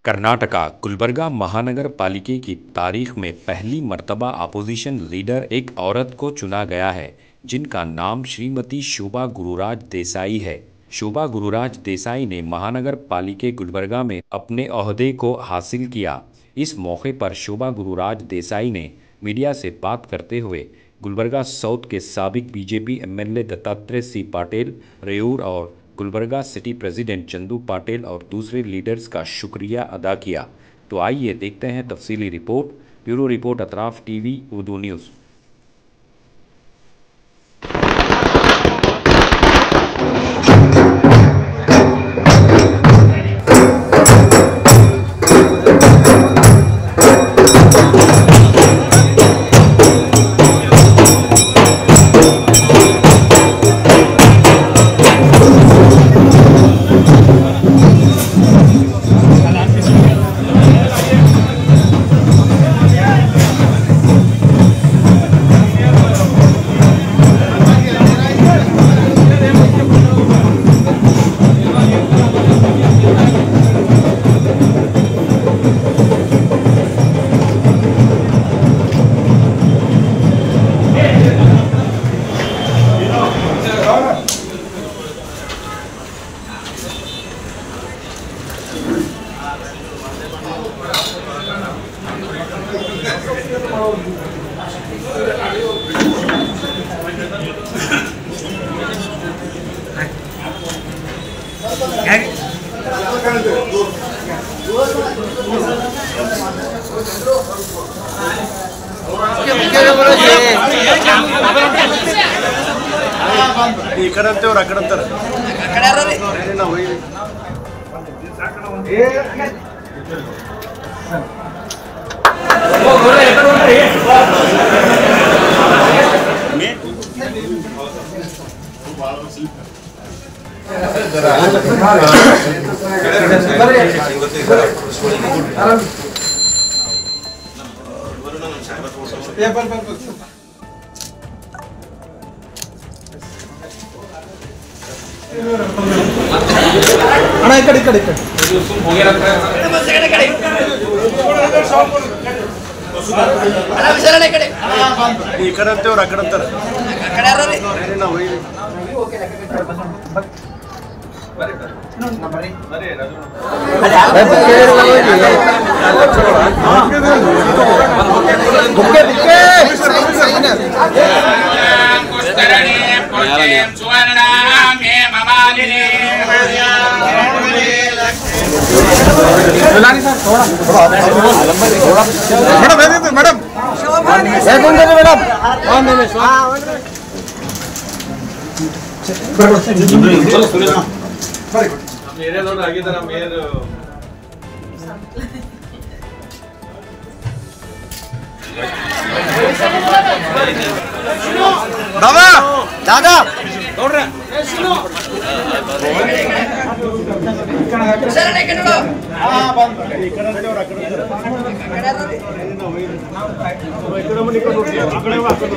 कर्नाटका गुलबर्गा महानगर पालिका की तारीख में पहली मर्तबा अपोजिशन लीडर एक औरत को चुना गया है, जिनका नाम श्रीमती शोभा गुरुराज देसाई है। शोभा गुरुराज देसाई ने महानगर पालिका गुलबर्गा में अपने ओहदे को हासिल किया। इस मौके पर शोभा गुरुराज देसाई ने मीडिया से बात करते हुए गुलबर्गा साउथ के साबिक बीजेपी एमएलए दत्तात्रेय सिंह पाटिल रेऊर और गुलबर्गा सिटी प्रेसिडेंट चंदू पाटिल और दूसरे लीडर्स का शुक्रिया अदा किया। तो आइए देखते हैं तफसीली report. Bureau report Atraf TV Urdu news.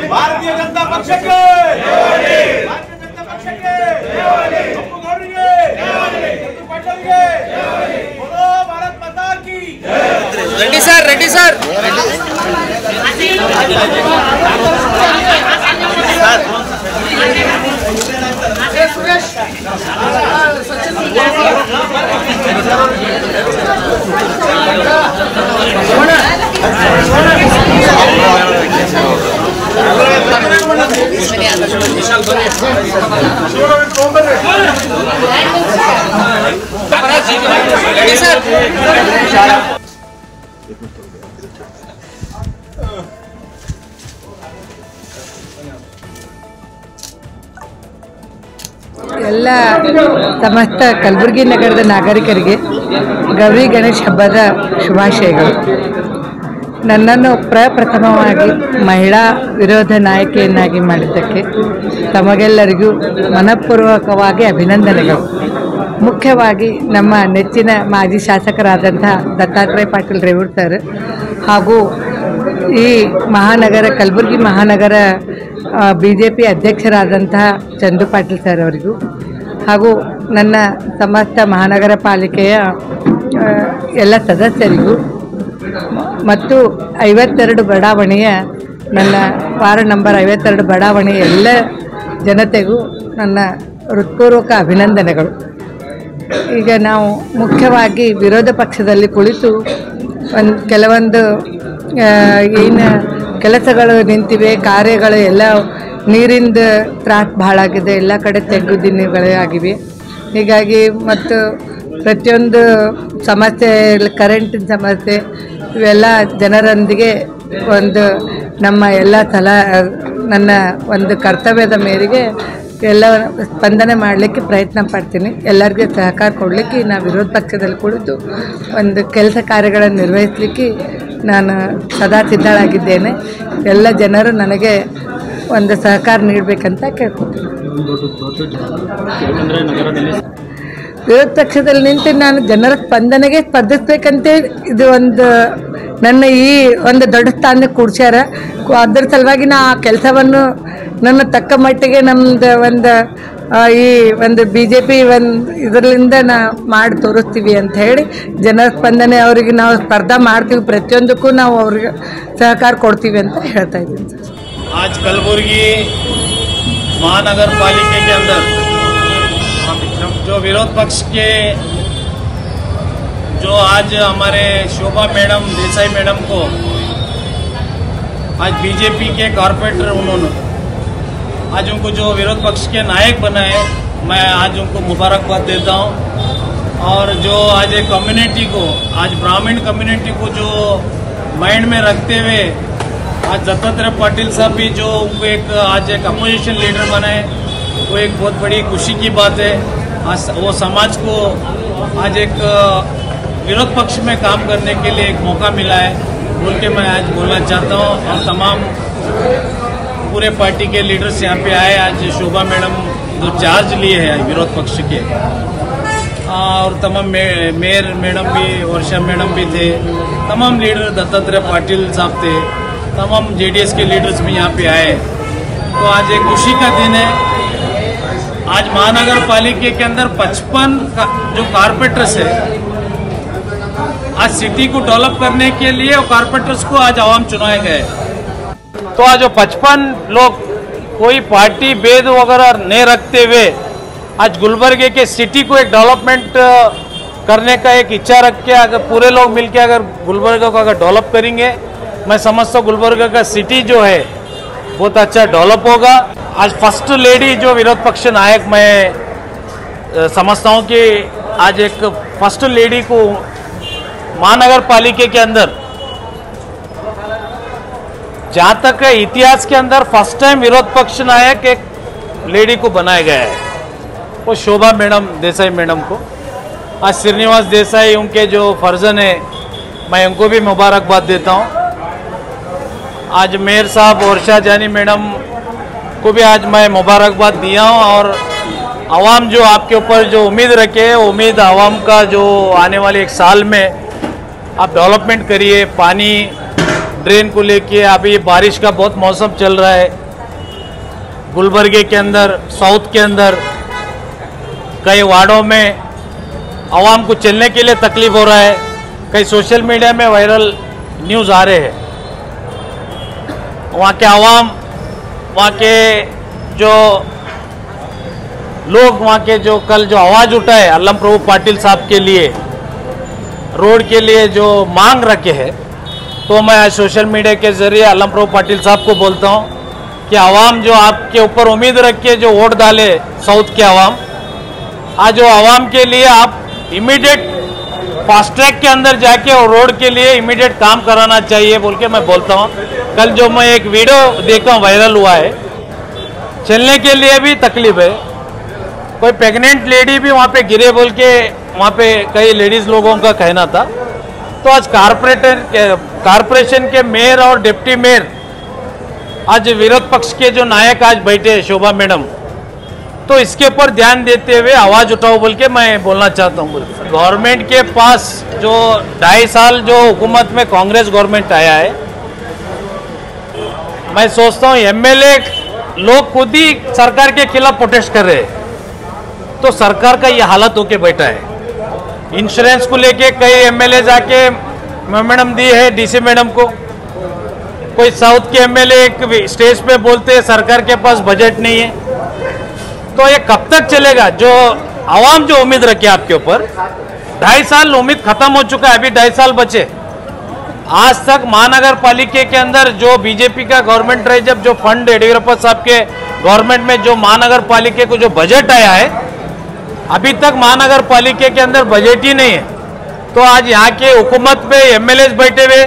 Bharatiya Janata पक्ष के भारत माता की रेड्डी सर ಎಲ್ಲ ಸಮಸ್ತ ಕಲಬುರಗಿ ನಗರದ ನಾಗರಿಕರಿಗೆ ಗೌರಿ ಗಣೇಶ ಹಬ್ಬದ ಶುಭಾಶಯಗಳು. ನನ್ನನ್ನು ಪ್ರಪ್ರಥಮವಾಗಿ ಮಹಿಳಾ ವಿರೋಧ ನಾಯಕಿಯನ್ನಾಗಿ ಮಾಡಿದ್ದಕ್ಕೆ ತಮಗೆಲ್ಲರಿಗೂ ಮನಪೂರ್ವಕವಾಗಿ ಅಭಿನಂದನೆಗಳು. ಮುಖ್ಯವಾಗಿ ನಮ್ಮ ನೆಚ್ಚಿನ ಮಾಜಿ ಶಾಸಕರಾದಂಥ ದತ್ತಾತ್ರೇಯ ಪಾಟೀಲ್ ರೇವೂರ್ ಸರ್ ಹಾಗೂ ಈ ಮಹಾನಗರ ಕಲಬುರಗಿ ಮಹಾನಗರ ಬಿಜೆಪಿ ಅಧ್ಯಕ್ಷರಾದಂತಹ ಚಂದು ಪಾಟೀಲ್ ಸರ್ ಅವರಿಗೂ ಹಾಗೂ ನನ್ನ ಸಮಸ್ತ ಮಹಾನಗರ ಪಾಲಿಕೆಯ ಎಲ್ಲ ಸದಸ್ಯರಿಗೂ ಮತ್ತು 52 ಬಡಾವಣೆಯ ನನ್ನ ವಾರ್ಡ್ ನಂಬರ್ 52 ಬಡಾವಣೆಯ ಎಲ್ಲ ಜನತೆಗೂ ನನ್ನ ಹೃತ್ಪೂರ್ವಕ ಅಭಿನಂದನೆಗಳು. ಈಗ ನಾವು ಮುಖ್ಯವಾಗಿ ವಿರೋಧ ಪಕ್ಷದಲ್ಲಿ ಕುಳಿತು ಕೆಲವೊಂದು ಏನು ಕೆಲಸಗಳು ನಿಂತಿವೆ, ಕಾರ್ಯಗಳು ಎಲ್ಲ ನೀರಿಂದ ತ್ರಾಸ ಭಾಳ ಆಗಿದೆ, ಎಲ್ಲ ಕಡೆ ತೆಗ್ಗು ದಿನಗಳೇ ಆಗಿವೆ. ಹೀಗಾಗಿ ಮತ್ತು ಪ್ರತಿಯೊಂದು ಸಮಸ್ಯೆ, ಕರೆಂಟಿನ ಸಮಸ್ಯೆ ಇವೆಲ್ಲ ಜನರೊಂದಿಗೆ ಒಂದು ನಮ್ಮ ಎಲ್ಲ ನನ್ನ ಒಂದು ಕರ್ತವ್ಯದ ಮೇರೆಗೆ ಎಲ್ಲ ಸ್ಪಂದನೆ ಮಾಡಲಿಕ್ಕೆ ಪ್ರಯತ್ನ ಪಡ್ತೀನಿ. ಎಲ್ಲರಿಗೂ ಸಹಕಾರ ಕೊಡಲಿಕ್ಕೆ ನಾನು ವಿರೋಧ ಪಕ್ಷದಲ್ಲಿ ಕುಳಿತು ಒಂದು ಕೆಲಸ ಕಾರ್ಯಗಳನ್ನು ನಿರ್ವಹಿಸಲಿಕ್ಕೆ ನಾನು ಸದಾ ಸಿದ್ಧಳಾಗಿದ್ದೇನೆ. ಎಲ್ಲ ಜನರು ನನಗೆ ಒಂದು ಸಹಕಾರ ನೀಡಬೇಕಂತ ಕೇಳ್ಕೊತೀನಿ. ವಿರೋಧ ಪಕ್ಷದಲ್ಲಿ ನಿಂತು ನಾನು ಜನರ ಸ್ಪಂದನೆಗೆ ಸ್ಪರ್ಧಿಸ್ಬೇಕಂತ ಇದು ಒಂದು ನನ್ನ ಈ ಒಂದು ದೊಡ್ಡ ಸ್ಥಾನಕ್ಕೆ ಕೂಡ್ಸ್ಯಾರ. ಅದ್ರ ಸಲುವಾಗಿ ನಾ ಆ ಕೆಲಸವನ್ನು ನನ್ನ ತಕ್ಕ ಮಟ್ಟಿಗೆ ನಮ್ಮದು ಒಂದು ಈ ಒಂದು BJP ಒಂದು ಇದರಿಂದ ನಾ ಮಾಡಿ ತೋರಿಸ್ತೀವಿ ಅಂತ ಹೇಳಿ ಜನರ ಸ್ಪಂದನೆ ಅವರಿಗೆ ನಾವು ಸ್ಪರ್ಧಾ ಮಾಡ್ತೀವಿ, ಪ್ರತಿಯೊಂದಕ್ಕೂ ನಾವು ಅವ್ರಿಗೆ ಸಹಕಾರ ಕೊಡ್ತೀವಿ ಅಂತ ಹೇಳ್ತಾ ಇದ್ದೀನಿ ಸರ್. आज कलबुर्गी महानगर पालिका के अंदर जो विरोध पक्ष के जो आज हमारे शोभा मैडम, देसाई मैडम को आज बीजेपी के कॉर्पोरेटर उन्होंने आज उनको जो विरोध पक्ष के नायक बनाए, मैं आज उनको मुबारकबाद देता हूं। और जो आज एक कम्युनिटी को, आज ब्राह्मण कम्युनिटी को जो माइंड में रखते हुए आज दत्तात्रेय पाटिल साहब भी जो उनको आज एक अपोजिशन लीडर बनाए, वो एक बहुत बड़ी खुशी की बात है। आज वो समाज को आज एक विरोध पक्ष में काम करने के लिए एक मौका मिला है बोल के मैं आज बोलना चाहता हूँ। और तमाम पूरे पार्टी के लीडर्स यहाँ पे आए। आज शोभा मैडम जो चार्ज लिए हैं विरोध पक्ष के, और तमाम मेयर मैडम भी, वर्षा मैडम भी थे, तमाम लीडर, दत्तात्रेय पाटिल साहब थे, तमाम JDS के लीडर्स भी यहाँ पे आए। तो आज एक खुशी का दिन है। आज महानगर पालिका के अंदर 55 जो कारपोरेटर्स है, आज सिटी को डेवलप करने के लिए और कारपोरेटर्स को आज आवाम चुनाए गए। तो आज जो 55 लोग कोई पार्टी भेद वगैरह नहीं रखते हुए आज गुलबर्गे के सिटी को एक डेवलपमेंट करने का एक इच्छा रख के अगर पूरे लोग मिलके अगर गुलबर्गा को अगर डेवलप करेंगे, मैं समझता हूँ गुलबर्गा का सिटी जो है बहुत अच्छा डेवलप होगा। आज फर्स्ट लेडी जो विरोध पक्ष नायक मैं समझता हूँ कि आज एक फर्स्ट लेडी को महानगर पालिका के अंदर, जहाँ तक इतिहास के अंदर फर्स्ट टाइम विरोध पक्ष नायक एक लेडी को बनाया गया है, वो शोभा मैडम, देसाई मैडम को। आज श्रीनिवास देसाई उनके जो फर्जन है, मैं उनको भी मुबारकबाद देता हूँ। आज मेयर साहब वर्षा जानी मैडम को भी आज मैं मुबारकबाद दिया हूँ। और आवाम जो आपके ऊपर जो उम्मीद रखे है, उम्मीद आवाम का जो आने वाले एक साल में आप डेवलपमेंट करिए। पानी ड्रेन को लेके अभी बारिश का बहुत मौसम चल रहा है गुलबर्गे के अंदर, साउथ के अंदर कई वार्डों में आवाम को चलने के लिए तकलीफ हो रहा है। कई सोशल मीडिया में वायरल न्यूज़ आ रहे हैं। वहाँ के आवाम, वहाँ के जो लोग, वहाँ के जो कल जो आवाज़ उठाए अल्लम प्रभु पाटिल साहब के लिए, रोड के लिए जो मांग रखे हैं, तो मैं आज सोशल मीडिया के जरिए अल्लम प्रभु पाटिल साहब को बोलता हूँ कि आवाम जो आपके ऊपर उम्मीद रख के जो वोट डाले साउथ के आवाम, आज जो आवाम के लिए आप इमीडिएट फास्ट ट्रैक के अंदर जाके और रोड के लिए इमीडिएट काम कराना चाहिए बोल के मैं बोलता हूँ। कल जो मैं एक वीडियो देखा वायरल हुआ है, चलने के लिए भी तकलीफ है। कोई प्रेग्नेंट लेडी भी वहाँ पे गिरे बोल के वहाँ पे कई लेडीज़ लोगों का कहना था। तो आज कारपोरेशन के मेयर और डिप्टी मेयर, आज विरोध पक्ष के जो नायक आज बैठे हैं शोभा मैडम, तो इसके ऊपर ध्यान देते हुए आवाज़ उठाओ बोल के मैं बोलना चाहता हूँ। गवर्नमेंट के पास जो 2.5 साल जो हुकूमत में कांग्रेस गवर्नमेंट आया है, मैं सोचता हूँ MLA लोग खुद ही सरकार के खिलाफ प्रोटेस्ट कर रहे हैं, तो सरकार का ये हालत होके बैठा है। इंश्योरेंस को लेके कई एमएलए जाके मेमोरेंडम दी है डीसी मैडम को। कोई साउथ के एमएलए एक स्टेज पे बोलते हैं सरकार के पास बजट नहीं है। तो ये कब तक चलेगा? जो आवाम जो उम्मीद रखे आपके ऊपर, 2.5 साल उम्मीद खत्म हो चुका है, अभी 2.5 साल बचे। आज तक महानगर पालिका के अंदर जो बीजेपी का गवर्नमेंट रहे, जब जो फंड येडियूरप्पा साहब के गवर्नमेंट में जो महानगर पालिका को जो बजट आया है, अभी तक महानगर पालिका के अंदर बजट ही नहीं है। तो आज यहाँ के हुकूमत पे एमएलए बैठे हुए,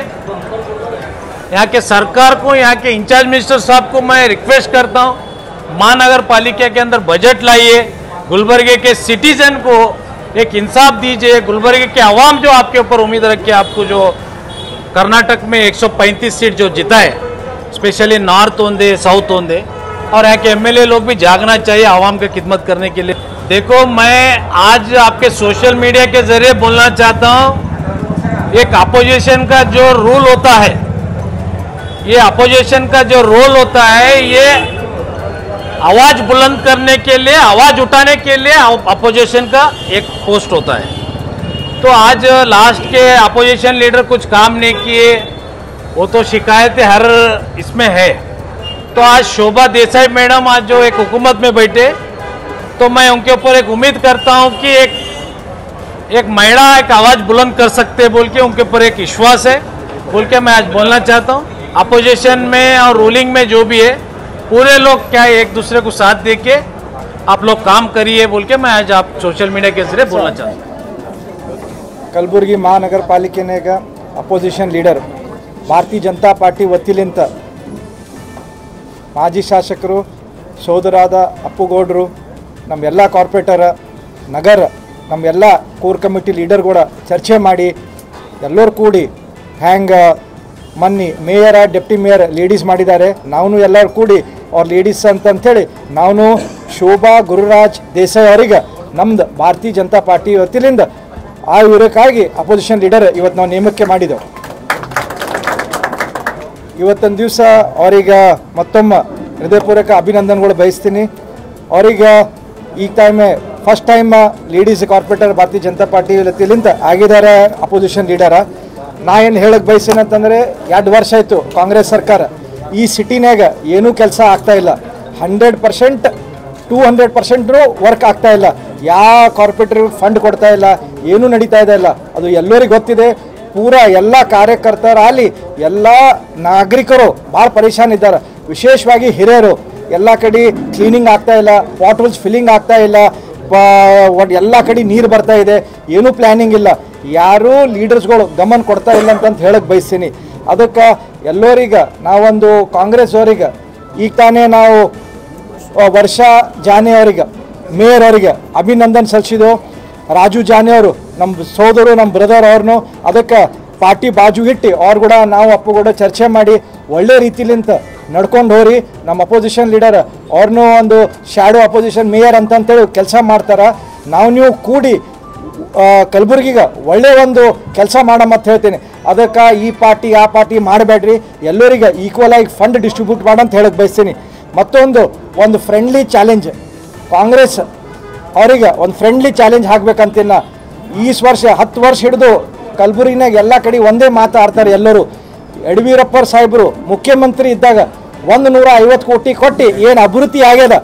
यहाँ के सरकार को, यहाँ के इंचार्ज मिनिस्टर साहब को मैं रिक्वेस्ट करता हूँ, महानगर पालिका के अंदर बजट लाइए, गुलबर्गे के सिटीजन को एक इंसाफ दीजिए। गुलबर्गे के आवाम जो आपके ऊपर उम्मीद रखे, आपको जो कर्नाटक में 135 सीट जो जीता है, स्पेशली नॉर्थ ओंदे साउथ ओंदे, और यहाँ के एमएलए लोग भी जागना चाहिए आवाम की खिदमत करने के लिए। देखो, मैं आज आपके सोशल मीडिया के जरिए बोलना चाहता हूँ, एक अपोजिशन का जो रूल होता है, ये अपोजिशन का जो रोल होता है, ये आवाज बुलंद करने के लिए, आवाज उठाने के लिए अपोजिशन का एक पोस्ट होता है। तो आज लास्ट के अपोजिशन लीडर कुछ काम नहीं किए, वो तो शिकायतें हर इसमें है। तो आज शोभा देसाई मैडम आज जो एक हुकूमत में बैठे, तो मैं उनके ऊपर एक उम्मीद करता हूं कि एक महिला एक आवाज़ बुलंद कर सकते बोल के उनके ऊपर एक विश्वास है, बोल के मैं आज बोलना चाहता हूं। अपोजिशन में और रूलिंग में जो भी है, पूरे लोग क्या एक दूसरे को साथ दे के आप लोग काम करिए बोल के मैं आज आप सोशल मीडिया के जरिए बोलना चाहता हूँ। कलबुर्गी महानगर पालिकेनेಗ ಅಪೋಸಿಷನ್ ಲೀಡರ್ ಭಾರತೀಯ ಜನತಾ ಪಾರ್ಟಿ ವತಿಲಿಂದ ಮಾಜಿ ಶಾಸಕರು ಸೋದರಾದ ಅಪ್ಪುಗೌಡರು, ನಮ್ಮೆಲ್ಲ ಕಾರ್ಪೊರೇಟರ್, ನಗರ ನಮ್ಮೆಲ್ಲ ಕೋರ್ ಕಮಿಟಿ ಲೀಡರ್ ಕೂಡ ಚರ್ಚೆ ಮಾಡಿ ಎಲ್ಲರೂ ಕೂಡಿ ಹ್ಯಾಂಗೆ ಮೊನ್ನೆ ಮೇಯರ ಡೆಪ್ಟಿ ಮೇಯರ್ ಲೇಡೀಸ್ ಮಾಡಿದ್ದಾರೆ, ನಾವು ಎಲ್ಲರೂ ಕೂಡಿ ಅವ್ರ ಲೇಡೀಸ್ ಅಂತಂಥೇಳಿ ನಾವು ಶೋಭಾ ಗುರುರಾಜ್ ದೇಸಾಯಿ ಅವರಿಗೆ ನಮ್ದು ಭಾರತೀಯ ಜನತಾ ಪಾರ್ಟಿ ವತಿಲಿಂದ ಆ ವಿವರಕ್ಕಾಗಿ ಅಪೋಸಿಷನ್ ಲೀಡರ್ ಇವತ್ತು ನಾವು ನೇಮಕ್ಕೆ ಮಾಡಿದೆವು. ಇವತ್ತೊಂದು ದಿವಸ ಅವ್ರಿಗೆ ಮತ್ತೊಮ್ಮೆ ಹೃದಯಪೂರ್ವಕ ಅಭಿನಂದನೆಗಳು ಬಯಸ್ತೀನಿ. ಅವ್ರಿಗೆ ಈ ಫಸ್ಟ್ ಟೈಮ್ ಲೇಡೀಸ್ ಕಾರ್ಪೊರೇಟರ್ ಭಾರತೀಯ ಜನತಾ ಪಾರ್ಟಿ ವತಿಲಿಂದ ಆಗಿದ್ದಾರೆ ಅಪೋಸಿಷನ್ ಲೀಡರ. ನಾ ಏನು ಹೇಳಕ್ಕೆ ಬಯಸ್ತೀನಂತಂದರೆ 2 ವರ್ಷ ಆಯಿತು ಕಾಂಗ್ರೆಸ್ ಸರ್ಕಾರ ಈ ಸಿಟಿನಾಗ ಏನೂ ಕೆಲಸ ಆಗ್ತಾಯಿಲ್ಲ. 100% 200% ವರ್ಕ್ ಆಗ್ತಾಯಿಲ್ಲ. ಯಾವ ಕಾರ್ಪೊರೇಟರ್ ಫಂಡ್ ಕೊಡ್ತಾ ಇಲ್ಲ, ಏನೂ ನಡೀತಾ ಇಲ್ಲ. ಅದು ಎಲ್ಲರಿಗೂ ಗೊತ್ತಿದೆ. ಪೂರ ಎಲ್ಲ ಕಾರ್ಯಕರ್ತರಲ್ಲಿ ಎಲ್ಲ ನಾಗರಿಕರು ಭಾಳ ಪರೇಶಾನ್ ಇದ್ದಾರೆ, ವಿಶೇಷವಾಗಿ ಹಿರಿಯರು. ಎಲ್ಲ ಕಡೆ ಕ್ಲೀನಿಂಗ್ ಆಗ್ತಾ ಇಲ್ಲ, ಪಾಟ್holes ಫಿಲ್ಲಿಂಗ್ ಆಗ್ತಾ ಇಲ್ಲ, ಎಲ್ಲ ಕಡೆ ನೀರು ಬರ್ತಾ ಇದೆ, ಏನೂ ಪ್ಲ್ಯಾನಿಂಗ್ ಇಲ್ಲ. ಯಾರೂ ಲೀಡರ್ಸ್ಗಳು ಗಮನ ಕೊಡ್ತಾ ಇಲ್ಲ ಅಂತ ಹೇಳಕ್ಕೆ ಬಯಸ್ತೀನಿ. ಅದಕ್ಕೆ ಎಲ್ಲರಿಗೆ ನಾವೊಂದು ಕಾಂಗ್ರೆಸ್ ಅವರಿಗೆ ಈಗ ತಾನೇ ನಾವು ವರ್ಷಾ ಜಾನೆ ಅವರಿಗೆ ಮೇಯರ್ ಅವರಿಗೆ ಅಭಿನಂದನೆ ಸಲ್ಲಿಸಿದೆವು. ರಾಜು ಜಾನೆ ಅವರು ನಮ್ಮ ಸೋದರು, ನಮ್ಮ ಬ್ರದರ್ ಅವ್ರನ್ನು ಅದಕ್ಕೆ ಪಾರ್ಟಿ ಬಾಜು ಇಟ್ಟು ಅವ್ರು ಕೂಡ ನಾವು ಅಪ್ಪು ಕೂಡ ಚರ್ಚೆ ಮಾಡಿ ಒಳ್ಳೆ ರೀತಿಲಿಂತ ನಡ್ಕೊಂಡು ಹೋರಿ. ನಮ್ಮ ಅಪೋಸಿಷನ್ ಲೀಡರ್ ಅವ್ರನ್ನೂ ಒಂದು ಶ್ಯಾಡೋ ಅಪೋಸಿಷನ್ ಮೇಯರ್ ಅಂತಂತೇಳಿ ಕೆಲಸ ಮಾಡ್ತಾರೆ. ನೀವು ಕೂಡಿ ಕಲಬುರ್ಗಿಗೆ ಒಳ್ಳೆ ಒಂದು ಕೆಲಸ ಮಾಡಮಂತ ಹೇಳ್ತೀನಿ. ಅದಕ್ಕೆ ಈ ಪಾರ್ಟಿ ಆ ಪಾರ್ಟಿ ಮಾಡಬೇಡ್ರಿ, ಎಲ್ಲರಿಗೆ ಈಕ್ವಲ್ ಆಗಿ ಫಂಡ್ ಡಿಸ್ಟ್ರಿಬ್ಯೂಟ್ ಮಾಡಂತ ಹೇಳಕ್ಕೆ ಬಯಸ್ತೀನಿ. ಒಂದು ಫ್ರೆಂಡ್ಲಿ ಚಾಲೆಂಜ್ ಕಾಂಗ್ರೆಸ್ ಅವರಿಗೆ ಒಂದು ಫ್ರೆಂಡ್ಲಿ ಚಾಲೆಂಜ್ ಹಾಕ್ಬೇಕಂತಿಲ್ಲ. ಈ ವರ್ಷ 10 ವರ್ಷ ಹಿಡಿದು ಕಲಬುರ್ಗಿನಾಗ ಎಲ್ಲ ಕಡೆ ಒಂದೇ ಮಾತಾಡ್ತಾರೆ ಎಲ್ಲರೂ. ಯಡಿಯೂರಪ್ಪ ಸಾಹೇಬರು ಮುಖ್ಯಮಂತ್ರಿ ಇದ್ದಾಗ 150 ಕೋಟಿ ಕೊಟ್ಟು ಏನು ಅಭಿವೃದ್ಧಿ ಆಗ್ಯದ,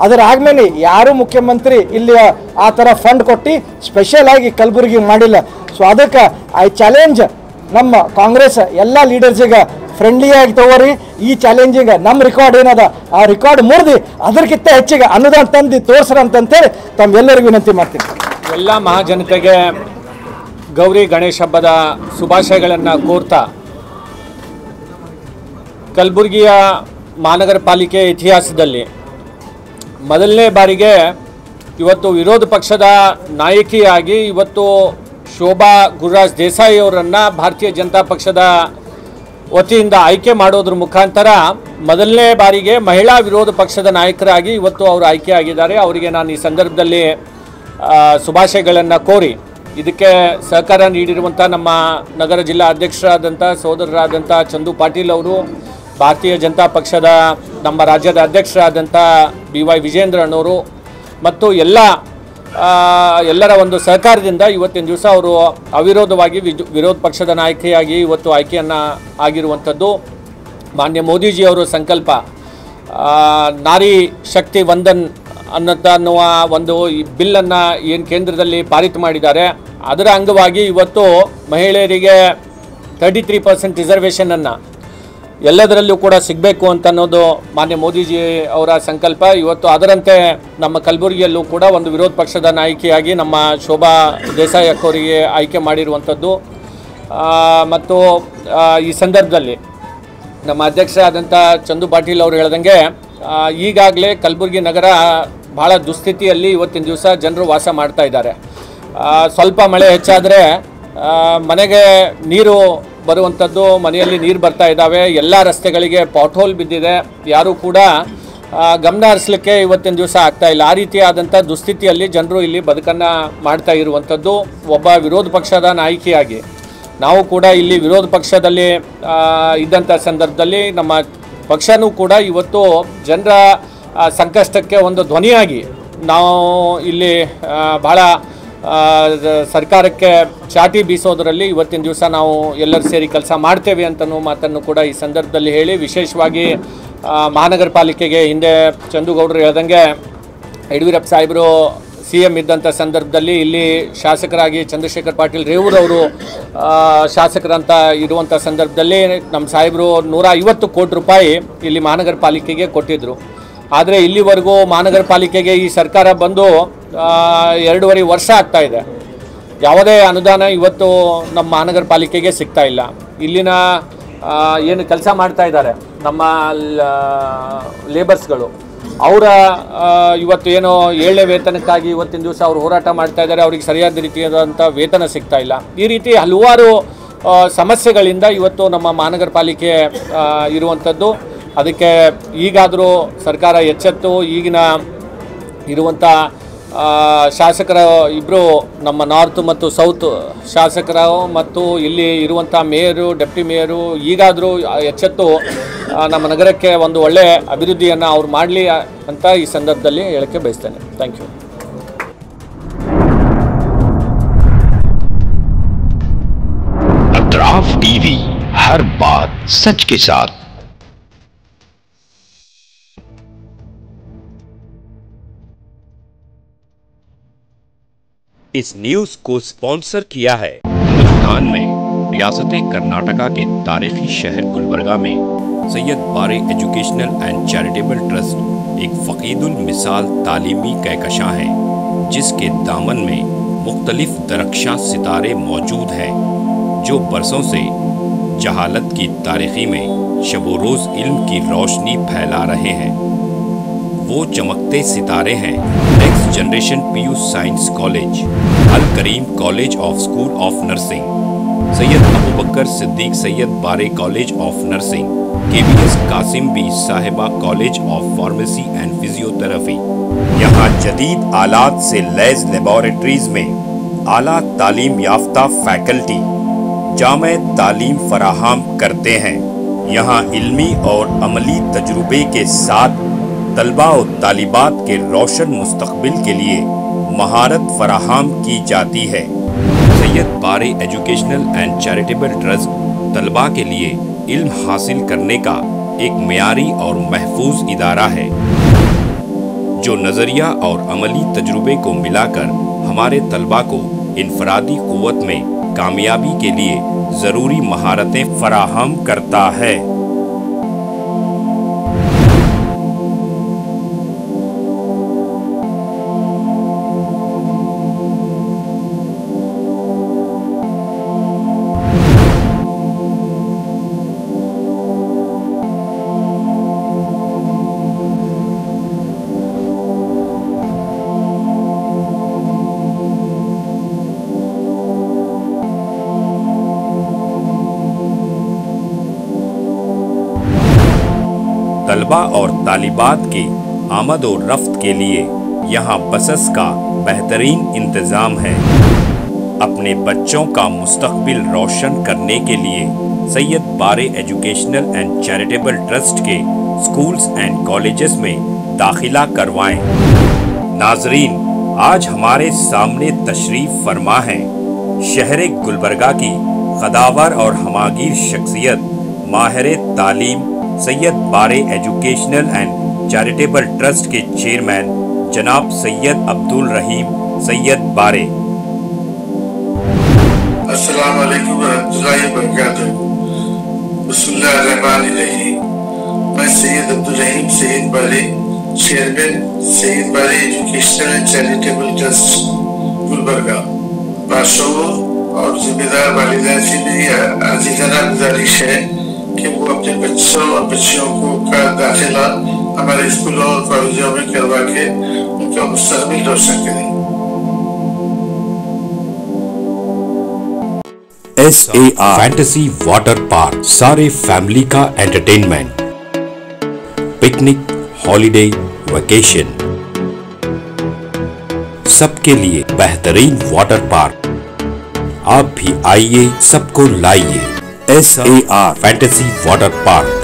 ಅದರ ಆದ್ಮೇಲೆ ಯಾರೂ ಮುಖ್ಯಮಂತ್ರಿ ಇಲ್ಲಿ ಆ ಥರ ಫಂಡ್ ಕೊಟ್ಟು ಸ್ಪೆಷಲ್ ಆಗಿ ಕಲಬುರ್ಗಿ ಮಾಡಿಲ್ಲ. ಸೊ ಅದಕ್ಕೆ ಐ ಚಾಲೆಂಜ್ ನಮ್ಮ ಕಾಂಗ್ರೆಸ್ ಎಲ್ಲ ಲೀಡರ್ಸಿಗೆ ಫ್ರೆಂಡ್ಲಿಯಾಗಿ ತಗೋರಿ. ಈ ಚಾಲೆಂಜಿಂಗ್ ನಮ್ಮ ರೆಕಾರ್ಡ್ ಏನದ ಆ ರೆಕಾರ್ಡ್ ಮುರಿದು ಅದಕ್ಕಿಂತ ಹೆಚ್ಚಿಗೆ ಅನುದಾನ ತಂದು ತೋರಿಸ್ರಂತಂತೇಳಿ ತಮ್ಮೆಲ್ಲರಿಗೂ ವಿನಂತಿ ಮಾಡ್ತೀನಿ. ಎಲ್ಲ ಮಹಾಜನತೆಗೆ ಗೌರಿ ಗಣೇಶ ಹಬ್ಬದ ಶುಭಾಶಯಗಳನ್ನು ಕೋರ್ತಾ, ಕಲಬುರ್ಗಿಯ ಮಹಾನಗರ ಪಾಲಿಕೆ ಇತಿಹಾಸದಲ್ಲಿ ಮೊದಲನೇ ಬಾರಿಗೆ ಇವತ್ತು ವಿರೋಧ ಪಕ್ಷದ ನಾಯಕಿಯಾಗಿ ಇವತ್ತು ಶೋಭಾ ಗುರುರಾಜ್ ದೇಸಾಯಿ ಅವರನ್ನು ಭಾರತೀಯ ಜನತಾ ಪಕ್ಷದ ವತಿಯಿಂದ ಆಯ್ಕೆ ಮಾಡೋದ್ರ ಮುಖಾಂತರ ಮೊದಲನೇ ಬಾರಿಗೆ ಮಹಿಳಾ ವಿರೋಧ ಪಕ್ಷದ ನಾಯಕರಾಗಿ ಇವತ್ತು ಅವರು ಆಯ್ಕೆಯಾಗಿದ್ದಾರೆ. ಅವರಿಗೆ ನಾನು ಈ ಸಂದರ್ಭದಲ್ಲಿ ಶುಭಾಶಯಗಳನ್ನು ಕೋರಿ, ಇದಕ್ಕೆ ಸಹಕಾರ ನೀಡಿರುವಂಥ ನಮ್ಮ ನಗರ ಜಿಲ್ಲಾ ಅಧ್ಯಕ್ಷರಾದಂಥ ಸೋದರರಾದಂಥ ಚಂದು ಪಾಟೀಲ್ ಅವರು, ಭಾರತೀಯ ಜನತಾ ಪಕ್ಷದ ನಮ್ಮ ರಾಜ್ಯದ ಅಧ್ಯಕ್ಷರಾದಂಥ BY ವಿಜೇಂದ್ರನವರು ಮತ್ತು ಎಲ್ಲ ಎಲ್ಲರ ಒಂದು ಸಹಕಾರದಿಂದ ಇವತ್ತಿನ ದಿವಸ ಅವರು ಅವಿರೋಧವಾಗಿ ವಿರೋಧ ಪಕ್ಷದ ನಾಯಕಿಯಾಗಿ ಇವತ್ತು ಆಯ್ಕೆಯನ್ನು ಆಗಿರುವಂಥದ್ದು. ಮಾನ್ಯ ಮೋದಿಜಿಯವರು ಸಂಕಲ್ಪ ನಾರಿ ಶಕ್ತಿ ವಂದನ್ ಅನ್ನುವ ಒಂದು ಈ ಬಿಲ್ಲನ್ನು ಏನು ಕೇಂದ್ರದಲ್ಲಿ ಪಾರಿತ ಮಾಡಿದ್ದಾರೆ, ಅದರ ಅಂಗವಾಗಿ ಇವತ್ತು ಮಹಿಳೆಯರಿಗೆ 33% ರಿಸರ್ವೇಷನನ್ನು ಎಲ್ಲದರಲ್ಲೂ ಕೂಡ ಸಿಗಬೇಕು ಅಂತ ಅನ್ನೋದು ಮಾನ್ಯ ಮೋದಿಜಿ ಅವರ ಸಂಕಲ್ಪ. ಇವತ್ತು ಅದರಂತೆ ನಮ್ಮ ಕಲಬುರಗಿಯಲ್ಲೂ ಕೂಡ ಒಂದು ವಿರೋಧ ಪಕ್ಷದ ನಾಯಕಿಯಾಗಿ ನಮ್ಮ ಶೋಭಾ ದೇಸಾಯಿ ಅಕ್ಕವರಿಗೆ ಆಯ್ಕೆ ಮಾಡಿರುವಂಥದ್ದು. ಮತ್ತು ಈ ಸಂದರ್ಭದಲ್ಲಿ ನಮ್ಮ ಅಧ್ಯಕ್ಷ ಆದಂಥ ಚಂದು ಪಾಟೀಲ್ ಅವರು ಹೇಳ್ದಂಗೆ ಈಗಾಗಲೇ ಕಲಬುರಗಿ ನಗರ ಭಾಳ ದುಸ್ಥಿತಿಯಲ್ಲಿ ಇವತ್ತಿನ ದಿವಸ ಜನರು ವಾಸ ಮಾಡ್ತಾ ಇದ್ದಾರೆ. ಸ್ವಲ್ಪ ಮಳೆ ಹೆಚ್ಚಾದರೆ ಮನೆಗೆ ನೀರು ಬರುವಂಥದ್ದು, ಮನೆಯಲ್ಲಿ ನೀರು ಬರ್ತಾ ಇದ್ದಾವೆ, ಎಲ್ಲ ರಸ್ತೆಗಳಿಗೆ ಪಾಟ್ಹೋಲ್ ಬಿದ್ದಿದೆ, ಯಾರೂ ಕೂಡ ಗಮನ ಹರಿಸಲಿಕ್ಕೆ ಇವತ್ತಿನ ದಿವಸ ಆಗ್ತಾ ಇಲ್ಲ. ಆ ರೀತಿಯಾದಂಥ ದುಸ್ಥಿತಿಯಲ್ಲಿ ಜನರು ಇಲ್ಲಿ ಬದುಕನ್ನು ಮಾಡ್ತಾ ಇರುವಂಥದ್ದು. ಒಬ್ಬ ವಿರೋಧ ಪಕ್ಷದ ನಾಯಕಿಯಾಗಿ ನಾವು ಕೂಡ ಇಲ್ಲಿ ವಿರೋಧ ಪಕ್ಷದಲ್ಲಿ ಇದ್ದಂಥ ಸಂದರ್ಭದಲ್ಲಿ ನಮ್ಮ ಪಕ್ಷನೂ ಕೂಡ ಇವತ್ತು ಜನರ ಸಂಕಷ್ಟಕ್ಕೆ ಒಂದು ಧ್ವನಿಯಾಗಿ ನಾವು ಇಲ್ಲಿ ಭಾಳ ಸರ್ಕಾರಕ್ಕೆ ಚಾಟಿ ಬೀಸೋದರಲ್ಲಿ ಇವತ್ತಿನ ದಿವಸ ನಾವು ಎಲ್ಲರೂ ಸೇರಿ ಕೆಲಸ ಮಾಡ್ತೇವೆ ಅಂತನೂ ಮಾತನ್ನು ಕೂಡ ಈ ಸಂದರ್ಭದಲ್ಲಿ ಹೇಳಿ, ವಿಶೇಷವಾಗಿ ಮಹಾನಗರ ಪಾಲಿಕೆಗೆ ಹಿಂದೆ ಚಂದುಗೌಡರು ಹೇಳ್ದಂಗೆ ಯಡಿಯೂರಪ್ಪ ಸಾಹೇಬರು CM ಇದ್ದಂಥ ಸಂದರ್ಭದಲ್ಲಿ ಇಲ್ಲಿ ಶಾಸಕರಾಗಿ ಚಂದ್ರಶೇಖರ್ ಪಾಟೀಲ್ ರೇವೂರವರು ಶಾಸಕರಂತ ಇರುವಂಥ ಸಂದರ್ಭದಲ್ಲಿ ನಮ್ಮ ಸಾಹೇಬರು 150 ಕೋಟಿ ರೂಪಾಯಿ ಇಲ್ಲಿ ಮಹಾನಗರ ಪಾಲಿಕೆಗೆ ಕೊಟ್ಟಿದ್ದರು. ಆದರೆ ಇಲ್ಲಿವರೆಗೂ ಮಹಾನಗರ ಪಾಲಿಕೆಗೆ ಈ ಸರ್ಕಾರ ಬಂದು 2.5 ವರ್ಷ ಆಗ್ತಾ ಇದೆ. ಯಾವುದೇ ಅನುದಾನ ಇವತ್ತು ನಮ್ಮ ಮಹಾನಗರ ಪಾಲಿಕೆಗೆ ಸಿಗ್ತಾ ಇಲ್ಲ. ಇಲ್ಲಿನ ಏನು ಕೆಲಸ ಮಾಡ್ತಾ ಇದ್ದಾರೆ ನಮ್ಮ ಲೇಬರ್ಸ್ಗಳು, ಅವರ ಇವತ್ತು ಏನೋ 7ನೇ ವೇತನಕ್ಕಾಗಿ ಇವತ್ತಿನ ದಿವಸ ಅವರು ಹೋರಾಟ ಮಾಡ್ತಾ ಇದ್ದಾರೆ, ಅವ್ರಿಗೆ ಸರಿಯಾದ ರೀತಿಯಾದಂಥ ವೇತನ ಸಿಗ್ತಾ ಇಲ್ಲ. ಈ ರೀತಿ ಹಲವಾರು ಸಮಸ್ಯೆಗಳಿಂದ ಇವತ್ತು ನಮ್ಮ ಮಹಾನಗರ ಪಾಲಿಕೆ ಇರುವಂಥದ್ದು. ಅದಕ್ಕೆ ಈಗಾದರೂ ಸರ್ಕಾರ ಎಚ್ಚೆತ್ತು ಈಗಿನ ಇರುವಂಥ ಶಾಸಕರ ಇಬ್ಬರು ನಮ್ಮ ನಾರ್ತ್ ಮತ್ತು ಸೌತ್ ಶಾಸಕರು ಮತ್ತು ಇಲ್ಲಿ ಇರುವಂಥ ಮೇಯರು, ಡೆಪ್ಟಿ ಮೇಯರು ಈಗಾದರೂ ಎಚ್ಚೆತ್ತು ನಮ್ಮ ನಗರಕ್ಕೆ ಒಂದು ಒಳ್ಳೆಯ ಅಭಿವೃದ್ಧಿಯನ್ನು ಅವ್ರು ಮಾಡಲಿ ಅಂತ ಈ ಸಂದರ್ಭದಲ್ಲಿ ಹೇಳಕ್ಕೆ ಬಯಸ್ತೇನೆ. Thank you. अतराफ टीवी, हर बात सच के साथ। इस न्यूज को स्पॉन्सर किया है हिंदुस्तान में रियासत कर्नाटका के तारीखी शहर गुलबर्गा में Syed Bare educational and charitable trust एक फकीदुल मिसाल तालीमी कहकशां है, जिसके दामन में मुख्तलिफ दरख्शां सितारे मौजूद हैं जो बरसों से जहालत की तारीखी में शब रोज़ इल्म की रोशनी फैला रहे हैं। वो चमकते सितारे हैं next generation PU science college, Al Kareem college of school of nursing, Syed Abu Bakar Siddiq Syed Bare college of nursing, KBS Kasim Bi Sahiba college of pharmacy and physiotherapy. यहाँ जदीद आलात से लैस लेबोरेटरीज में आला तालीम याफ्ता फैकल्टी जामे तालीम फराहम करते हैं। यहाँ इल्मी और अमली तजुर्बे के साथ तलबा और तालिबात के रोशन मुस्तकबिल के लिए महारत फराहम की जाती है। Syed Bare educational and charitable trust तलबा के लिए इल्म हासिल करने का एक मियारी और महफूज इदारा है, जो नज़रिया और अमली तजुर्बे को मिलाकर हमारे तलबा को इनफरादी क़ुव्वत में कामयाबी के लिए ज़रूरी महारतें फराहम करता है। तलबा और तालिबात की आमद और रफ्त के लिए यहाँ बसेस का बेहतरीन इंतज़ाम है। अपने बच्चों का मुस्तकबिल रोशन करने के लिए Syed Bare educational and charitable trust के स्कूल्स एंड कॉलेजेस में दाखिला करवाएं। नाजरीन, आज हमारे सामने तशरीफ फरमा है शहर गुलबर्गा की कदावर और हमागीर शख्सियत माहिर तालीम Syed Bare educational and charitable trust के चेयरमैन जनाब सैयद अब्दुल रहीम सैयद बारे। अस्सलाम वालेकुम रहमतुल्लाहि व बरकातुहू। बिस्मिल्लाहिर रहमानिर रहीम। मैं सैयद अब्दुल रहीम सैयद बारे, chairman Syed Bare educational and charitable trust Gulbarga, बादशाहों और जिम्मेदार वालिदैन से मेरी अजीज़ाना गुजारिश है कि वो अपने बच्चों और बच्चियों का दाखिला हमारे स्कूलों और कॉलेजों में करवा के उनका मुस्तकबिल रोशन करें। SAR फैंटेसी वाटर पार्क, सारे फैमिली का एंटरटेनमेंट, पिकनिक, हॉलिडे, वेकेशन, सबके लिए बेहतरीन वाटर पार्क। आप भी आइए, सबको लाइए। SAR fantasy water park.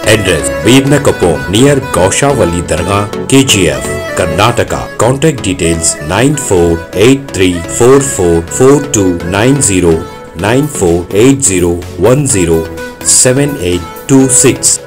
Address Birna Kapong near Gaushavali Dargah, KGF, Karnataka. Contact details 9483444290 9480107826.